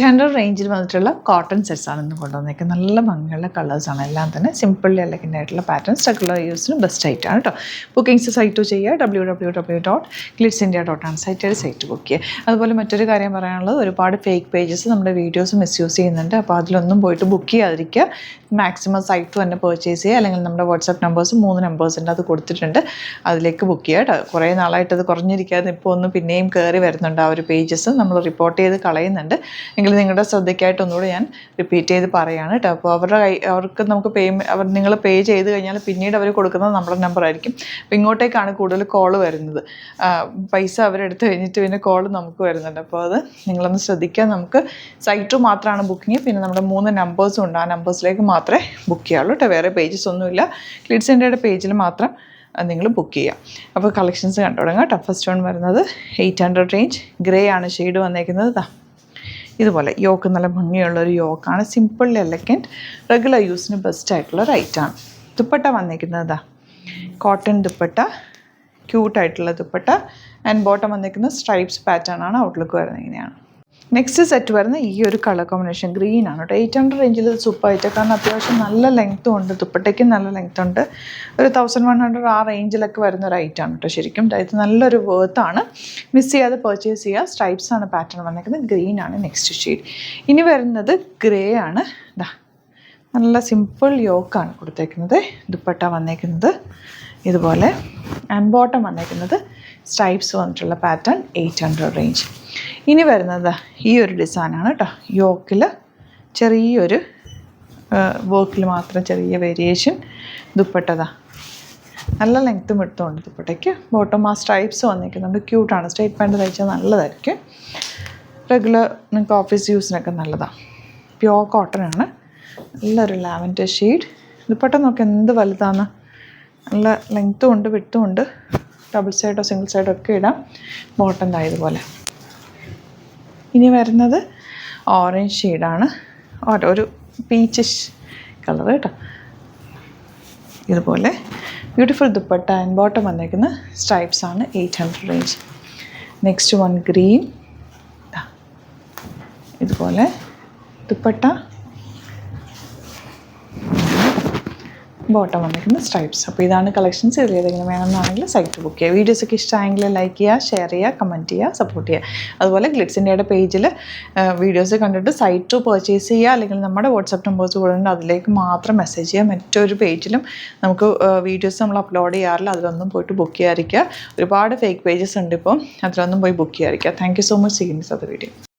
800 റേഞ്ചിൽ വന്നിട്ടുള്ള കോട്ടൺ സെറ്റ്സാണ് ഇന്ന് കൊണ്ടുവന്നേക്കുന്നത്. നല്ല ഭംഗിയുള്ള കളേഴ്സാണ് എല്ലാം തന്നെ. സിമ്പിൾ എലഗൻ്റ് ആയിട്ടുള്ള പാറ്റേൺസ് റെഗുലർ യൂസിന് ബെസ്റ്റ് ആയിട്ടാണ് കേട്ടോ. ബുക്കിംഗ്സ് സൈറ്റ് ചെയ്യുക www.glitzindia.com സൈറ്റ് ബുക്ക് ചെയ്യുക. അതുപോലെ മറ്റൊരു കാര്യം പറയാനുള്ളത്, ഒരുപാട് ഫേക്ക് പേജസ് നമ്മുടെ വീഡിയോസ് മിസ്യൂസ് ചെയ്യുന്നുണ്ട്. അപ്പോൾ അതിലൊന്നും പോയിട്ട് ബുക്ക് ചെയ്യാതിരിക്കുക. മാക്സിമം സൈറ്റ് തന്നെ പർച്ചേസ് ചെയ്യുക. അല്ലെങ്കിൽ നമ്മുടെ വാട്സാപ്പ് നമ്പേഴ്സ് 3 നമ്പേഴ്സിൻ്റെ അത് കൊടുത്തിട്ടുണ്ട്, അതിലേക്ക് ബുക്ക് ചെയ്യുക കേട്ടോ. കുറേ നാളായിട്ട് അത് കുറഞ്ഞിരിക്കാതെ ഇപ്പോൾ ഒന്ന് പിന്നെയും കയറി വരുന്നുണ്ട്. ആ ഒരു പേജസ് നമ്മൾ റിപ്പോർട്ട് ചെയ്ത് കളയുന്നുണ്ട്. എങ്കിൽ നിങ്ങളുടെ ശ്രദ്ധയ്ക്കായിട്ട് ഒന്നുകൂടി ഞാൻ റിപ്പീറ്റ് ചെയ്ത് പറയുകയാണ് കേട്ടോ. അപ്പോൾ അവർക്ക് നമുക്ക് നിങ്ങൾ പേ ചെയ്ത് കഴിഞ്ഞാൽ പിന്നീട് അവർ കൊടുക്കുന്നത് നമ്മുടെ നമ്പർ ആയിരിക്കും. അപ്പോൾ ഇങ്ങോട്ടേക്കാണ് കൂടുതൽ കോൾ വരുന്നത്. പൈസ അവരെടുത്ത് കഴിഞ്ഞിട്ട് പിന്നെ കോൾ നമുക്ക് വരുന്നുണ്ട്. അപ്പോൾ അത് നിങ്ങളൊന്ന് ശ്രദ്ധിക്കുക. നമുക്ക് സൈറ്റ് മാത്രമാണ് ബുക്കിംഗ്. പിന്നെ നമ്മുടെ 3 നമ്പേഴ്സും ഉണ്ട്. ആ നമ്പേഴ്സിലേക്ക് മാത്രമേ ബുക്ക് ചെയ്യാവുള്ളൂ കേട്ടോ. വേറെ പേജസ് ഒന്നുമില്ല. ഗ്ലിറ്റ്സ് ഇന്ത്യയുടെ പേജിൽ മാത്രം നിങ്ങൾ ബുക്ക് ചെയ്യാം. അപ്പോൾ കളക്ഷൻസ് കണ്ടു തുടങ്ങാം കേട്ടോ. ഫസ്റ്റ് വൺ വരുന്നത് 800 റേഞ്ച് ഗ്രേ ആണ് ഷെയ്ഡ് വന്നേക്കുന്നത്. ഇതുപോലെ യോക്ക് നല്ല ഭംഗിയുള്ളൊരു യോക്കാണ്. സിമ്പിൾ എലഗൻറ്റ് റെഗുലർ യൂസിന് ബെസ്റ്റ് ആയിട്ടുള്ള റൈറ്റാണ്. ദുപ്പട്ട വന്നേക്കുന്നത് കോട്ടൺ ദുപ്പട്ട, ക്യൂട്ടായിട്ടുള്ള ദുപ്പട്ട. ആൻഡ് ബോട്ടം വന്നേക്കുന്നത് സ്ട്രൈപ്സ് പാറ്റേൺ ആണ്. ഔട്ട്ലുക്ക് വരുന്നത് ഇങ്ങനെയാണ്. നെക്സ്റ്റ് സെറ്റ് വരുന്ന ഈ ഒരു കളർ കോമ്പിനേഷൻ ഗ്രീൻ ആണ് കേട്ടോ. 800 റേഞ്ചിൽ സൂപ്പറായിട്ട്, കാരണം അത്യാവശ്യം നല്ല ലെങ്ത്തും ഉണ്ട്, ദുപ്പട്ടയ്ക്കും നല്ല ലെങ്ത് ഉണ്ട്. ഒരു 1100 ആ റേഞ്ചിലൊക്കെ വരുന്ന ഒരു ഐറ്റാണ് കേട്ടോ. ശരിക്കും ഇത് നല്ലൊരു വേർത്താണ്. മിസ് ചെയ്യാതെ പർച്ചേസ് ചെയ്യുക. സ്ട്രൈപ്സ് ആണ് പാറ്റേൺ വന്നേക്കുന്നത്. ഗ്രീൻ ആണ് നെക്സ്റ്റ് ഷെയ്ഡ്. ഇനി വരുന്നത് ഗ്രേ ആണ്. നല്ല സിമ്പിൾ യോക്കാണ് കൊടുത്തേക്കുന്നത്. ദുപ്പട്ട വന്നേക്കുന്നത് ഇതുപോലെ. ആൻഡ് ബോട്ടം വന്നേക്കുന്നത് സ്ട്രൈപ്സ് വന്നിട്ടുള്ള പാറ്റേൺ 800 റേഞ്ച്. ഇനി വരുന്നത് ഈ ഒരു ഡിസൈനാണ് കേട്ടോ. യോക്കിൽ ചെറിയൊരു വർക്കിൽ മാത്രം ചെറിയ വേരിയേഷൻ. ദുപ്പട്ടതാ നല്ല ലെങ്ത്തും എടുത്തുകൊണ്ട് ദുപ്പട്ടയ്ക്ക്. ബോട്ടം ആ സ്ട്രൈപ്സ് വന്നിരിക്കുന്നുണ്ട്. ക്യൂട്ടാണ്. സ്ട്രൈറ്റ് പാൻറ്റ് തയ്ച്ചാൽ നല്ലതായിരിക്കും. റെഗുലർ നിങ്ങൾക്ക് ഓഫീസ് യൂസിനൊക്കെ നല്ലതാണ്. പ്യോർ കോട്ടൺ ആണ്. നല്ലൊരു ലാവൻഡർ ഷെയ്ഡ്. ദുപ്പട്ട നോക്കി എന്ത് വലുതാണ്. നല്ല ലെങ്ത്തും ഉണ്ട്, വിട്ടും ഉണ്ട്. ഡബിൾ സൈഡോ സിംഗിൾ സൈഡോ ഒക്കെ ഇടാം. ബോട്ടം ഇതുപോലെ. ഇനി വരുന്നത് ഓറഞ്ച് ഷെയ്ഡാണ്. ഒരു പീച്ചിഷ് കളർ കേട്ടോ. ഇതുപോലെ ബ്യൂട്ടിഫുൾ ദുപ്പട്ട. ആൻഡ് ബോട്ടം വന്നേക്കുന്ന സ്ട്രൈപ്സ് ആണ് 800 റേഞ്ച്. Next one green. ഇതുപോലെ ദുപ്പട്ട, ബോട്ടം വന്നിരിക്കുന്ന സ്ട്രൈപ്സ്. അപ്പോൾ ഇതാണ് കളക്ഷൻസ്. ഇതിൽ ഏതെങ്കിലും വേണമെന്നാണെങ്കിൽ സൈറ്റ് ബുക്ക് ചെയ്യുക. വീഡിയോസൊക്കെ ഇഷ്ടമായെങ്കിൽ ലൈക്ക് ചെയ്യുക, ഷെയർ ചെയ്യുക, കമൻറ്റ് ചെയ്യുക, സപ്പോർട്ട് ചെയ്യുക. അതുപോലെ ഗ്ലിറ്റ്സ് ഇന്ത്യയുടെ പേജിൽ വീഡിയോസ് കണ്ടിട്ട് സൈറ്റ് പർച്ചേസ് ചെയ്യുക. അല്ലെങ്കിൽ നമ്മുടെ വാട്സാപ്പ് നമ്പേഴ്സ് കൂടെ ഉണ്ട്, അതിലേക്ക് മാത്രം മെസ്സേജ് ചെയ്യുക. മറ്റൊരു പേജിലും നമുക്ക് വീഡിയോസ് നമ്മൾ അപ്ലോഡ് ചെയ്യാറില്ല. അതിലൊന്നും പോയിട്ട് ബുക്ക് ചെയ്യാതിരിക്കുക. ഒരുപാട് ഫേക്ക് പേജസ് ഉണ്ട് ഇപ്പം. അതിലൊന്നും പോയി ബുക്ക് ചെയ്യാതിരിക്കുക. Thank you so much. See you in the video.